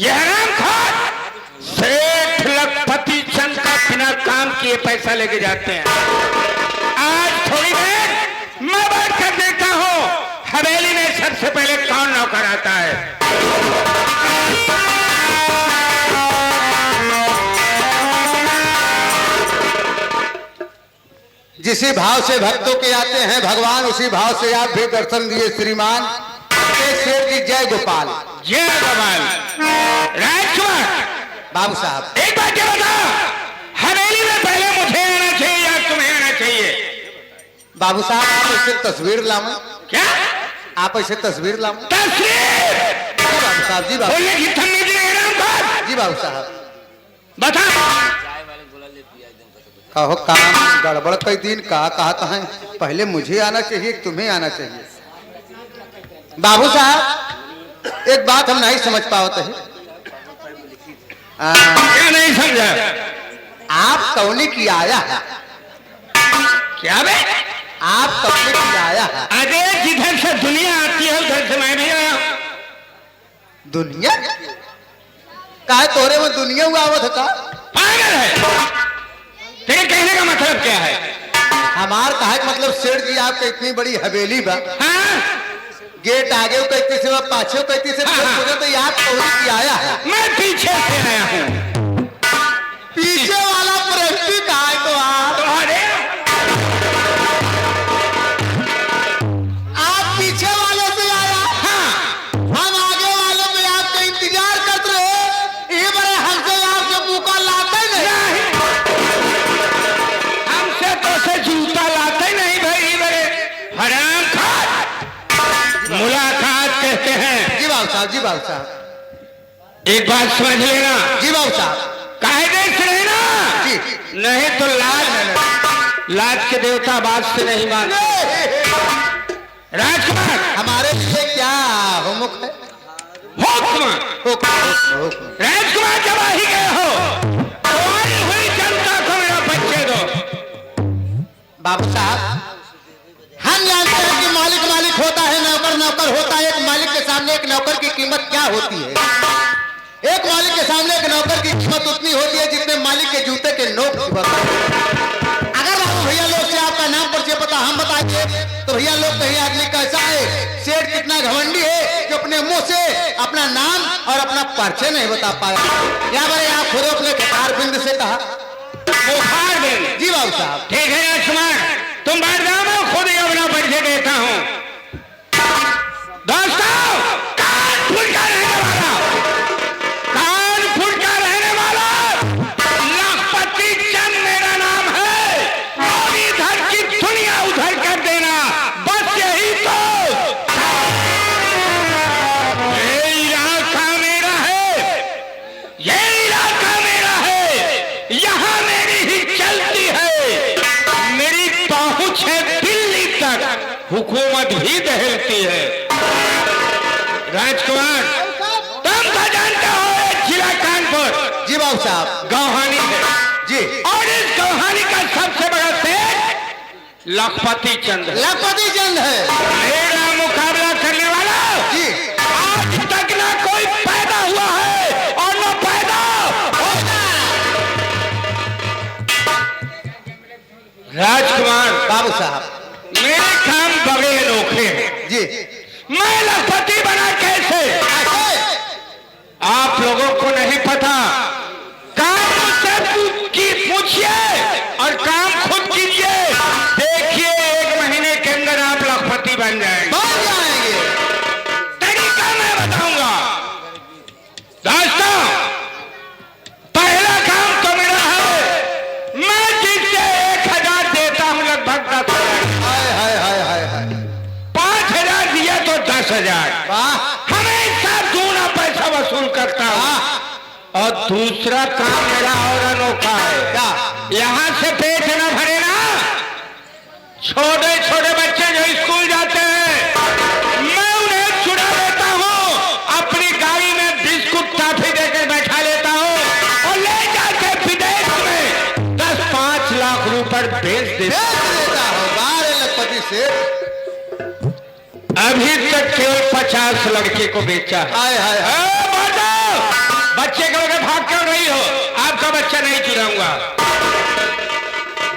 ये हरामखोर सेठ लखपति चंद का बिना काम किए पैसा लेके जाते हैं। आज थोड़ी देर मैं बैठ कर देखता हूँ हवेली में सबसे पहले कौन नौकर आता है। जिसी भाव से भक्तों के आते हैं भगवान, उसी भाव से आप भी दर्शन दिए श्रीमान। शेर की जय गोपाल। जय गोपाल। राजकुमार बाबू साहब एक बात ये बता, हवेली में पहले मुझे आना चाहिए या तुम्हें आना चाहिए? बाबू साहब आप ऐसे तस्वीर लावे। क्या आप ऐसे तस्वीर लावे? तस्वीर? जी बाबू साहब, जी बाबू, बोलने की तमीज नहीं है ना? जी बाबू साहब बता। कहो काम गड़बड़ कई दिन कहा है पहले मुझे आना चाहिए तुम्हें आना चाहिए। बाबू साहब एक बात हम नहीं समझ पाते हैं। क्या नहीं समझा? आप कौनी की आया है? क्या बे? आप कौनी की आया है? अरे जिधर से दुनिया आती है उधर से मैं भी आया। दुनिया काहे तोरे में दुनिया हुआ आवत का? पागल है? तेरे कहने का मतलब क्या है? हमार कहा मतलब सेठ जी आपका इतनी बड़ी हवेली बा, हाँ? गेट आगे कहती से पाछे कहती से तो याद कौनी की आया है? मैं पीछे से आया हूँ। पीछे वाला प्रश्न कहा है तो आप पीछे वाले से आया? हाँ। हम आगे वालों में आपका इंतजार करते रहे। ये बड़े हमसे आपके मुंह लाते नहीं। हमसे तो से जूता लाते नहीं भाई। बड़े हरामखोर मुलाकात कहते हैं। जी बाबू साहब, जी बाबू साहब, एक बात समझ लेना। जी बाबू साहब, कायदे से रहना, जी नहीं तो लाज के देवता बात से नहीं मानते। राजकुमार हमारे लिए क्या हुमुक है? हुक्म। हुक्म। राजकुमार जब आ ही गए हो तुम्हारी हुई जनता को मेरा बच्चे दो। बाबू साहब हम जानते हैं कि मालिक मालिक होता है, नौकर नौकर होता है। एक मालिक के सामने एक नौकर की कीमत क्या होती है? एक मालिक के सामने एक नौकर की कीमत उतनी होती है जितने मालिक के जूते के नोक की होता है। अगर बाबू भैया लोग से आपका नाम परिचय पता हम बताएंगे तो भैया लोग कहीं आदमी कैसा है, सेठ कितना घमंडी है कि अपने मुंह से अपना नाम और अपना परिचय नहीं बता पाया। या बड़े आप खुद अपने कतार बिंद से कहा। बुखार बिंद। जी बाबू साहब, ठीक है राजकुमार, तुम बैठ जाओ, मैं खुद ही अपना परिचय देता हूँ। दोस्तों, कानपुर का रहने वाला लखपति चंद मेरा नाम है। और इधर की दुनिया उधर कर देना, बस यही तो। ये इलाका मेरा है, ये इलाका मेरा है, यहाँ मेरी ही चलती है। मेरी पहुंच है दिल्ली तक, हुकूमत भी दहलती है। राजकुमार तुम तो जानते हो जिला कानपुर जी बाबू साहब, गौहानी है जी, और इस गौहानी का सबसे बड़ा सेठ लखपति चंद है। लखपति चंद है। मेरा मुकाबला करने वाला जी आज तक ना कोई पैदा हुआ है और न पैदा होगा। राजकुमार बाबू साहब, मेरे काम बड़े अनोखे हैं। जी मैं लखपति बना कैसे? आप लोगों को नहीं पता। काम मुझसे पूछिए और काम खुद कीजिए। देखिए 1 महीने के अंदर आप लखपति बन जाएंगे। बन जाएंगे। तरीका मैं बताऊंगा। दोस्तों, पहला काम तो मेरा है, मैं जिससे 1000 देता हूं लगभग 10,000। हाय हाय हाय हाय हाय। 5,000 दिया तो 10,000। वाह हमेशा दूना पैसा वसूल करता हूं। और दूसरा काम मेरा और अनोखा है। क्या? यहाँ से पेट न भरे ना, छोटे छोटे बच्चे जो स्कूल जाते हैं, मैं उन्हें छुड़ा लेता हूँ। अपनी गाड़ी में बिस्कुट टॉफी देकर बैठा लेता हूँ और ले जाके विदेश में 10-5 लाख रुपए बेच देता हो। बारे लखपति से अभी तक केवल 50 लड़के को बेचा है। हाय हाय हाय। बच्चे को लेकर भाग क्यों रही हो? आपका बच्चा नहीं चुराऊंगा।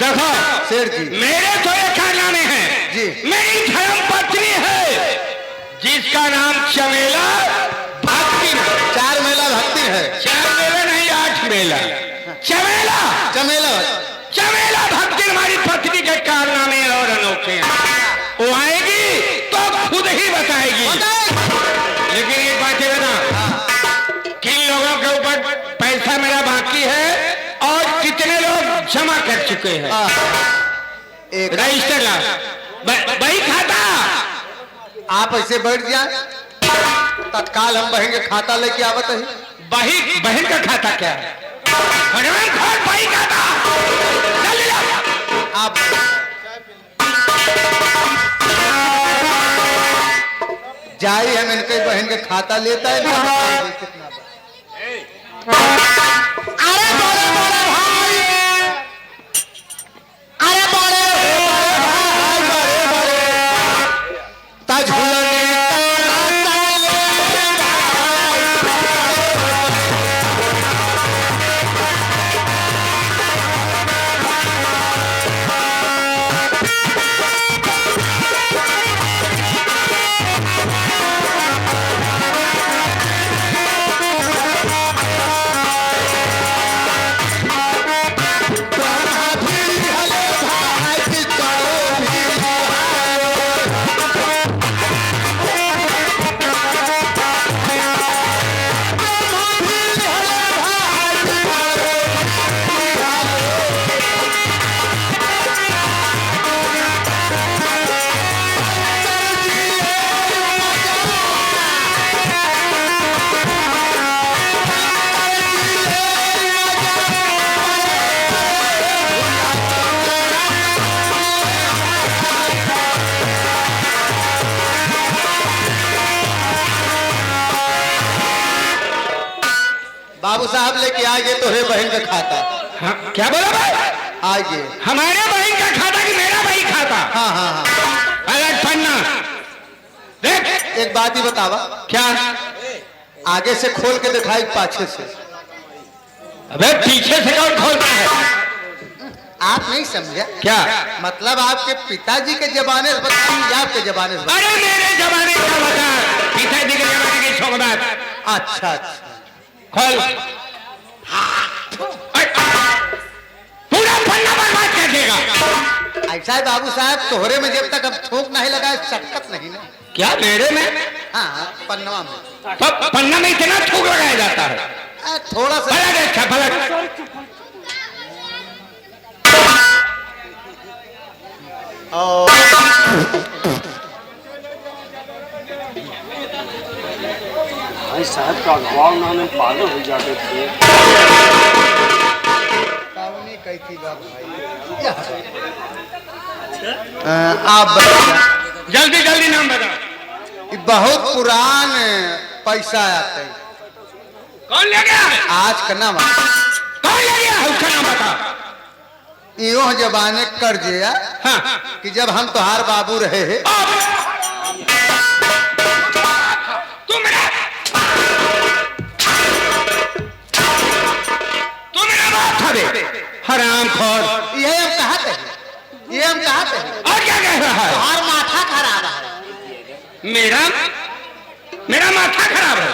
देखो सेठ जी, मेरे तो ये कारनामे हैं जी। मेरी धर्म पत्नी है जिसका नाम चमेला भक्ति है। 4 मेला भक्ति है। 4 मेला नहीं 8 मेला। चमेला चमेला चमेला भक्ति हमारी पत्नी के कारनामे और अनोखे हैं। वो आएगी तो खुद ही बताएगी। लेकिन एक बात है ना, किन लोगों के ऊपर पैसा मेरा बाकी है और कितने लोग जमा कर चुके हैं। एक रजिस्टर ला वही खाता। आप ऐसे बैठ जाए, तत्काल हम बहन के खाता लेके आवत है। बही बहन का खाता क्या है? भगवान खोल बही खाता। जल्दी ला। आप जाई, हम इनके बहन के खाता लेता है। अरे बड़े बड़े भाई, अरे बड़े बड़े बड़े ताजुलने बाबू साहब लेके आइए तोहरे बहन का खाता। हाँ, क्या बोला भाई? आइए। हमारे बहन का खाता कि मेरा बहन खाता? हाँ हाँ हाँ। अलग पन्ना देख। एक बात ही बतावा, क्या? आगे से खोल के दिखाई पाछे से? अबे पीछे से कौन खोलता है? आप नहीं समझा क्या मतलब? आपके पिताजी के जमाने से बताइए, आपके जमाने से? अरे मेरे जमाने का बता, पिताजी के जमाने की छोड़ बात। अच्छा अच्छा, खोल। पूरा पन्ना बर्बाद कर देगा। ऐसा है बाबू साहब, तोहरे में जब तक अब थूक नहीं लगा शक्कत नहीं ना। क्या मेरे में? हाँ पन्नवा में। तो पन्ना में इतना थूक लगाया जाता है? थोड़ा सा पलट अच्छा पलट। भाई साहब का अखबार में पागल हो जाते थे। कैसी बात भाई? आप बताइए। जल्दी जल्दी नाम बता। ये बहुत पुरान पैसा आता है। कौन ले गया? आज का नाम कौन ले गया? उसका नाम बता। यो जमाने कर दिया। हाँ। कि जब हम तोहार बाबू रहे हैं। तू मेरा बाप था बे हराम खोर। ये हम कहा थे, ये हम कहा थे। और क्या कह रहा है? तोहार माथा खराब है। मेरा माथा खराब है।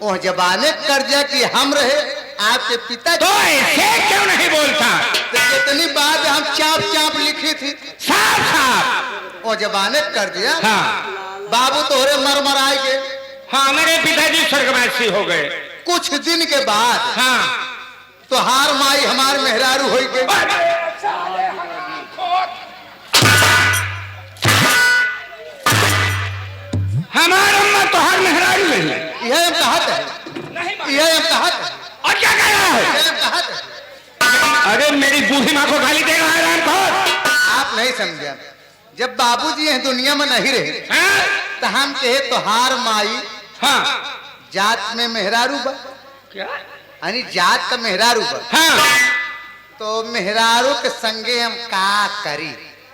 वो जमाने कर दिया कि हम रहे आपके पिता। तो ऐसे क्यों नहीं बोलता? तो कितनी बात हम चाप चाप लिखी थी। साफ साफ वो जमाने कर दिया। हाँ। बाबू तोहरे मर मर आए गए। हाँ मेरे पिताजी स्वर्गवासी हो गए। कुछ दिन के बाद हाँ तोहार माई हमार मेहरारू हो गई। हमार अम्मा तोहार मेहरारू नहीं। यह हम कहा थे, यह हम कहा थे। और क्या कह रहा है? यह हम कहा थे। अरे मेरी बूढ़ी माँ को गाली दे रहा है रामखोर। आप नहीं समझा। जब बाबूजी यह दुनिया में नहीं रहे तो हम कहे तोहार माई हाँ जात में मेहरारू बा। क्या? यानी जात का मेहरारू बा। हाँ तो मेहरारू के संगे हम का करी?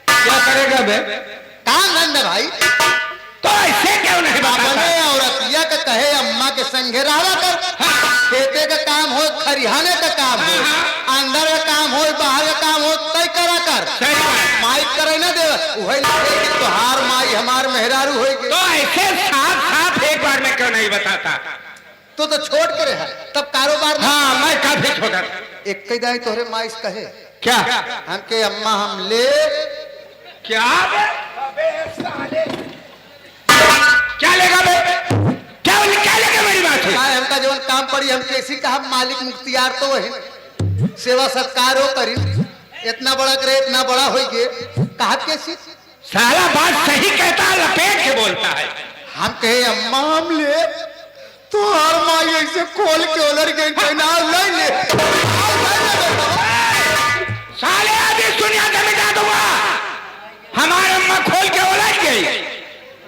क्या करेगा बे? काम धंधा भाई। तो ऐसे क्यों नहीं अपने बताता? औरतिया के कहे अम्मा के संगे रहा कर। हाँ खेते का काम हो, खरिहाने का काम हो, अंदर का काम हो, बाहर का काम हो, तय करा कर। सही बात। माई करे ना दे, वही लगे कि तोहार माई हमार मेहरारू होगी। तो ऐसे साफ साफ एक बार में क्यों नहीं बताता? तो छोड़ के रहा, तब कारोबार में। हाँ, मैं काफी छोटा था। एक कई दाई तोहरे माई से कहे क्या? हमके अम्मा हम ले क्या बे? अबे साले, क्या लेगा बे? क्या लेगा मेरी बात है? हमका जवन काम पड़ी हम कैसी कहा मालिक मुख्तियार तो वही सेवा सत्कार हो करी, इतना बड़ा करे इतना बड़ा हो गए कहा कैसी। साला बात सही कहता है, लपेट के बोलता है। हम कहे अम्मा हम ले तो हर माई ऐसे खोल के उलर गई कहना ले ले। साले आदि सुनिया के मिटा दूंगा। हमारे अम्मा खोल के उलझ गई।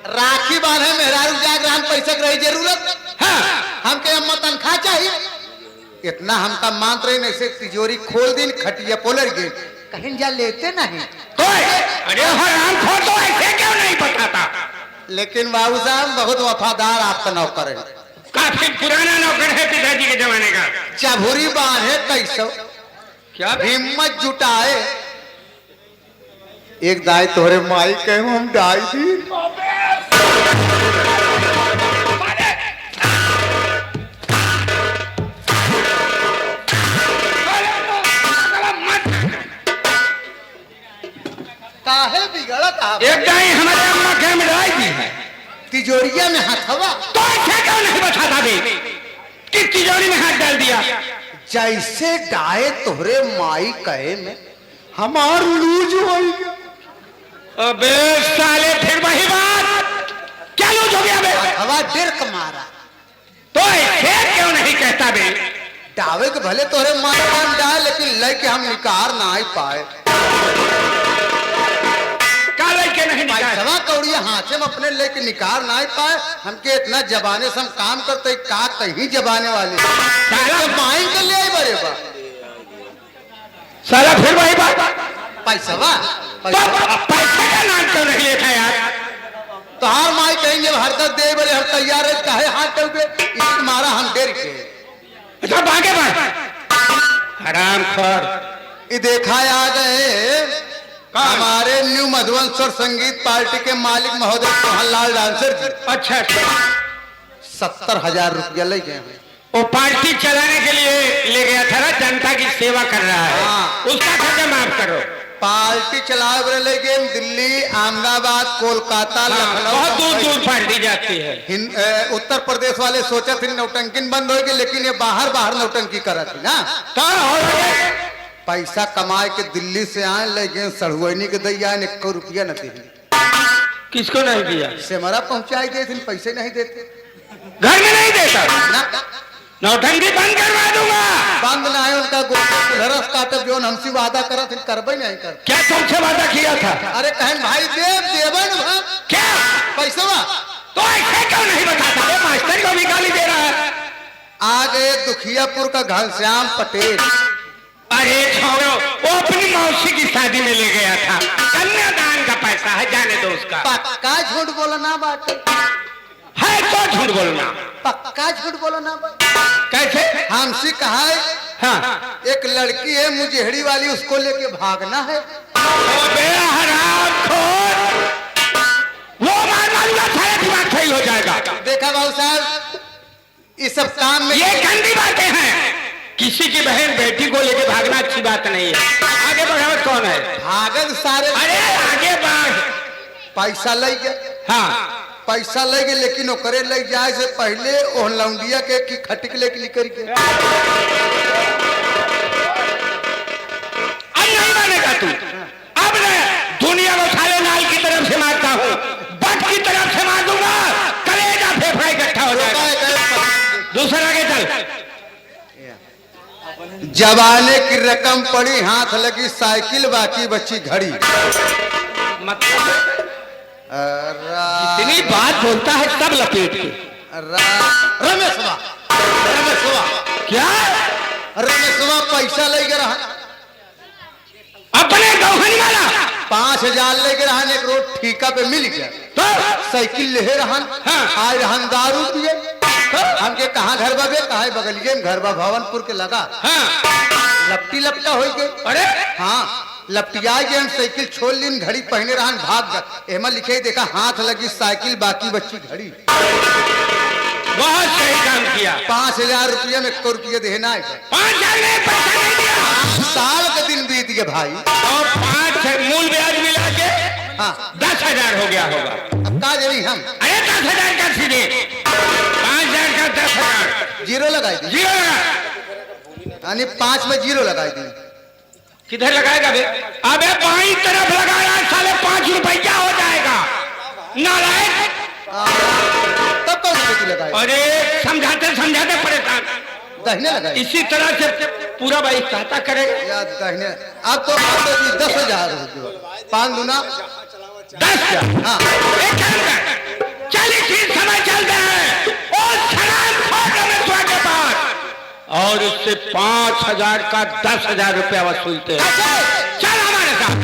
राखी बांधे मेहरारू जागरान पैसा की रही जरूरत। हाँ। हमके अम्मा तनख्वाह चाहिए, इतना हमका मान रहे नहीं से तिजोरी खोल दिन खटिया पोलर गए कहीं जा लेते नहीं। तो अरे हराम खोर, तो ऐसे क्यों नहीं बताता? लेकिन बाबू साहब बहुत वफादार आपका नौकर है, काफी पुराना नौकर है पिताजी के जमाने का। चभुरी बांधे कैसो क्या हिम्मत जुटाए। एक दाई तोहरे माई कहे हम डाई थी। काहे बिगड़त आप? एक दाई हमारे अम्मा के मिलाई दी है तिजोरिया में हथवा, तो ऐसे क्यों नहीं बताता बे कि तिजोरी में हाथ डाल दिया? जैसे डाए तोहरे माई कहे में हमार लूज होई। अबे साले फिर वही बात, क्या लूज हो गया बे? हवा डिर्क मारा तो ऐसे क्यों नहीं कहता बे? डावे के भले तोहरे माई नाम डाल लेकिन लेके हम निकार ना ही पाए। का लेके नहीं निकाल? पैसवा कौड़िया हाथ में अपने लेके निकार ना ही पाए। हमके इतना जबाने से हम काम करते का कहीं जबाने वाले साला माई के ले बड़े बा साला फिर वही बात। पैसवा पैसे का नाम क्यों नहीं लेता यार? तो हर माई कहेंगे हरदत दे बड़े हम तैयार है काहे हाथ चल पे मारा हम डेर के अच्छा भागे भाग हराम खोर। ये देखा आ गए हमारे न्यू मधुवन स्वर संगीत पार्टी के मालिक महोदय सोहनलाल डांसर जी। अच्छा 70,000 रुपया ले गए हैं। वो पार्टी चलाने के लिए ले गया था ना, जनता की सेवा कर रहा है। हाँ। उसका खर्चा माफ करो। पार्टी चलाए बड़े ले गए दिल्ली, अहमदाबाद, कोलकाता, लखनऊ, बहुत दूर दूर पार्टी जाती है। उत्तर प्रदेश वाले सोचा थे नौटंकी बंद होगी लेकिन ये बाहर बाहर नौटंकी करा थी ना। तो पैसा कमाए के दिल्ली से आए ले गए सड़ुआनी के दैया 1 रुपया न दे। किसको नहीं दिया? सेमरा पहुंचाई गए थे पैसे नहीं देते, घर में नहीं देता ना नौटंकी बंद करवा दूंगा। बंद ना है उनका गोरस काटब जो हमसे वादा करा थे करबे नहीं कर। क्या तुमसे वादा किया था? अरे कहें भाई देवन क्या पैसा तो ऐसे क्यों नहीं बताता? ये मास्टर को भी गाली दे रहा है। आ गए दुखियापुर का घनश्याम पटेल। अरे छोड़ो, वो अपनी मौसी की शादी में ले गया था, कन्यादान का पैसा है, जाने दो उसका। पक्का झूठ बोलना बात है तो झूठ बोलना, पक्का झूठ बोलना बात। कैसे? हमसे कहा है हाँ। एक लड़की है मुजेहड़ी वाली उसको लेके भागना है। अबे हरामखोर, वो मारना सारा दिमाग फेल हो जाएगा। देखा बाबू साहब इस सब काम में ये गंदी बातें हैं। किसी की बहन बेटी को लेके भागना अच्छी बात नहीं है। आगे बढ़ावत कौन है? भागल सारे। अरे आगे बढ़। पैसा ले गए, हाँ पैसा ले गए लेकिन ओकरे ले जाए से पहले ओह लौंडिया के की खटिक लेके निकल के। अब नहीं मानेगा तू। अब मैं दुनिया में साले नाल की तरफ से मारता हूँ, बट की तरफ से मार दूंगा, कलेजा फेफड़ा इकट्ठा हो जाएगा। दूसरा आगे चल। जवाने की रकम पड़ी हाथ लगी साइकिल बाकी बच्ची घड़ी। मतलब इतनी बात बोलता है सब लपेट के। रमेशवा क्या? रमेशवा पैसा ले गए रहा अपने गौहनी वाला 5,000 ले गए रहा एक रोड ठीका पे मिल गया तो साइकिल ले रहन। हाँ। आए रहन दारू पिए हमके कहाँ घर बा बे, कहाँ बगलिए में घर बा, भवनपुर के लगा। हाँ। लपटी लपटा हो गए। अरे हाँ, लपटिया जे हम साइकिल छोड़ लीन, घड़ी पहने रहन, भाग गए। एमा लिखे देखा हाथ लगी साइकिल, बाकी बच्ची घड़ी। बहुत सही काम किया। 5,000 रुपया में 1 रुपया देना है। 5,000 में पैसा नहीं दिया। साल का दिन बीत गया भाई, और 5 मूल ब्याज मिला के हाँ 10,000 हो गया होगा। अब का जरी हम अरे 10,000 का सीधे 5,000 का 10,000 जीरो लगाई दी, जीरो लगा। यानी 5 में जीरो लगाई दी। किधर लगाएगा बे? अबे बाईं तरफ लगाया, साले 5 रुपया हो जाएगा नालायक। तब कौन सी लगाई? अरे समझाते समझाते परेशान। दहने लगाई। इसी तरह से पूरा भाई कहता करेगा। या दहने। अब तो 10,000 हो गया, 5 दूना 10,000। हाँ। एक काम कर, चल इसी समय चलते हैं और शराब खोल रमेश्वर के पास और उससे 5,000 का 10,000 रुपया वसूलते हैं। चल हमारे साथ।